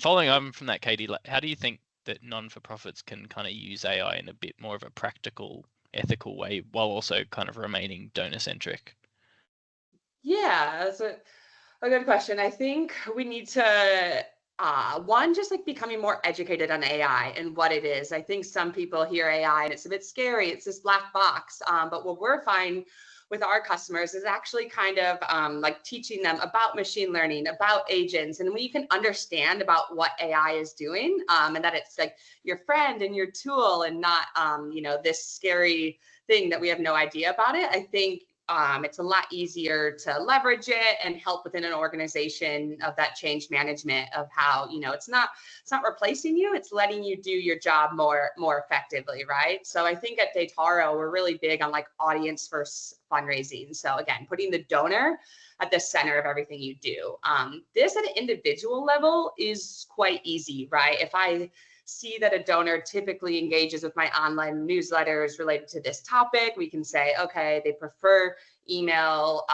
following on from that, Katie, how do you think that non-for-profits can kind of use AI in a bit more of a practical, ethical way while also kind of remaining donor-centric? Yeah, that's a good question. I think we need to one, just like becoming more educated on AI and what it is. I think some people hear AI and it's a bit scary. It's this black box. But what we're finding with our customers is actually kind of like teaching them about machine learning, about agents, and when you can understand about what AI is doing, and that it's like your friend and your tool and not this scary thing that we have no idea about it. I think it's a lot easier to leverage it and help within an organization of that change management of how, it's not replacing you, it's letting you do your job more effectively, right? So I think at Dataro, we're really big on like audience first fundraising. So again, putting the donor at the center of everything you do. This at an individual level is quite easy, right? If I see that a donor typically engages with my online newsletters related to this topic, we can say, okay, they prefer email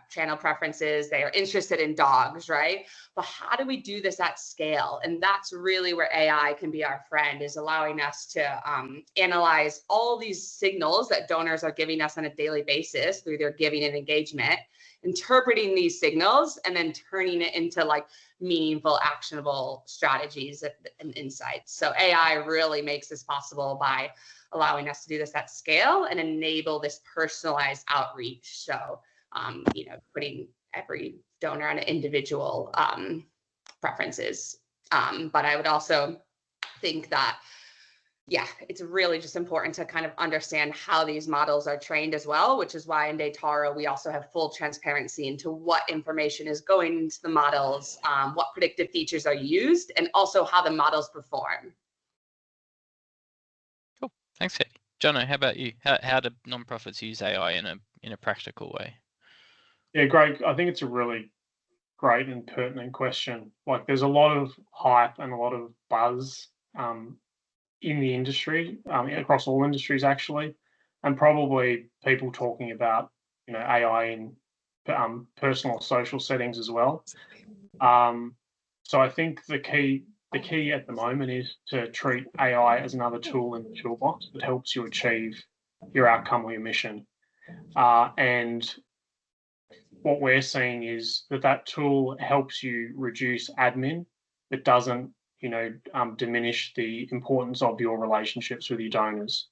channel preferences, they are interested in dogs, right? But how do we do this at scale? And that's really where AI can be our friend, is allowing us to analyze all these signals that donors are giving us on a daily basis through their giving and engagement, interpreting these signals and then turning it into like meaningful, actionable strategies and insights. So AI really makes this possible by allowing us to do this at scale and enable this personalized outreach. So, putting every donor on an individual preferences. But I would also think that, it's really just important to kind of understand how these models are trained as well, which is why in Dataro, we also have full transparency into what information is going into the models, what predictive features are used, and also how the models perform. Cool. Thanks, Katie. Jono, how about you? How do nonprofits use AI in a practical way? Yeah, great. I think it's a really great and pertinent question. Like, there's a lot of hype and a lot of buzz in the industry, across all industries actually, and probably people talking about AI in personal or social settings as well. So I think the key at the moment is to treat AI as another tool in the toolbox that helps you achieve your outcome or your mission. And what we're seeing is that tool helps you reduce admin. It doesn't diminish the importance of your relationships with your donors.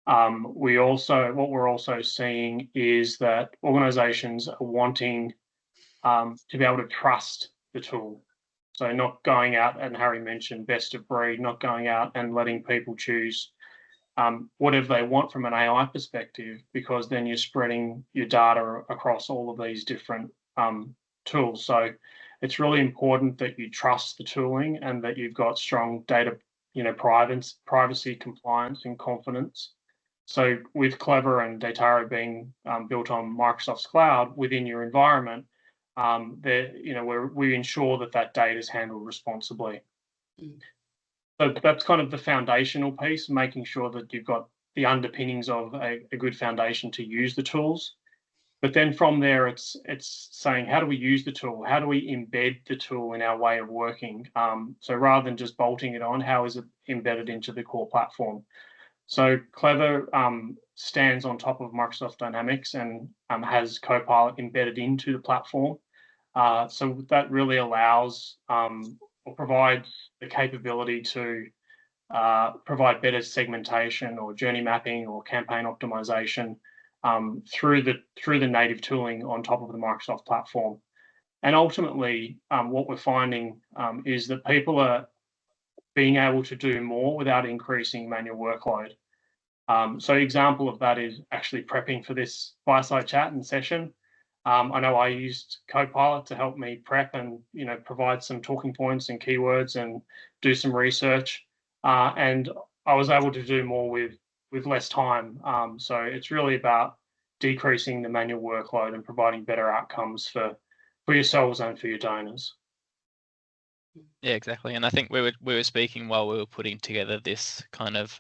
What we're also seeing is that organizations are wanting to be able to trust the tool. So not going out, and Harry mentioned best of breed, not going out and letting people choose whatever they want from an AI perspective, because then you're spreading your data across all of these different tools. So it's really important that you trust the tooling and that you've got strong data, privacy, compliance, and confidence. So with Clever and Dataro being built on Microsoft's cloud within your environment, we ensure that data is handled responsibly. So that's kind of the foundational piece, making sure that you've got the underpinnings of a good foundation to use the tools. But then from there, it's saying, how do we use the tool? How do we embed the tool in our way of working? So rather than just bolting it on, how is it embedded into the core platform? So Clever stands on top of Microsoft Dynamics and has Copilot embedded into the platform. So that really allows or provides the capability to provide better segmentation or journey mapping or campaign optimization through the native tooling on top of the Microsoft platform. And ultimately, what we're finding is that people are being able to do more without increasing manual workload. So example of that is actually prepping for this fireside chat and session. I know I used Copilot to help me prep and provide some talking points and keywords and do some research, and I was able to do more with less time. So it's really about decreasing the manual workload and providing better outcomes for yourselves and for your donors. Yeah, exactly. And I think we were speaking while we were putting together this kind of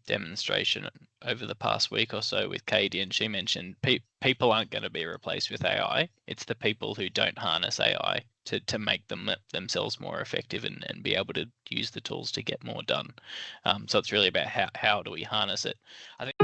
demonstration over the past week or so with Katie, and she mentioned people aren't going to be replaced with AI. It's the people who don't harness AI to make themselves more effective and be able to use the tools to get more done. So it's really about how do we harness it. I think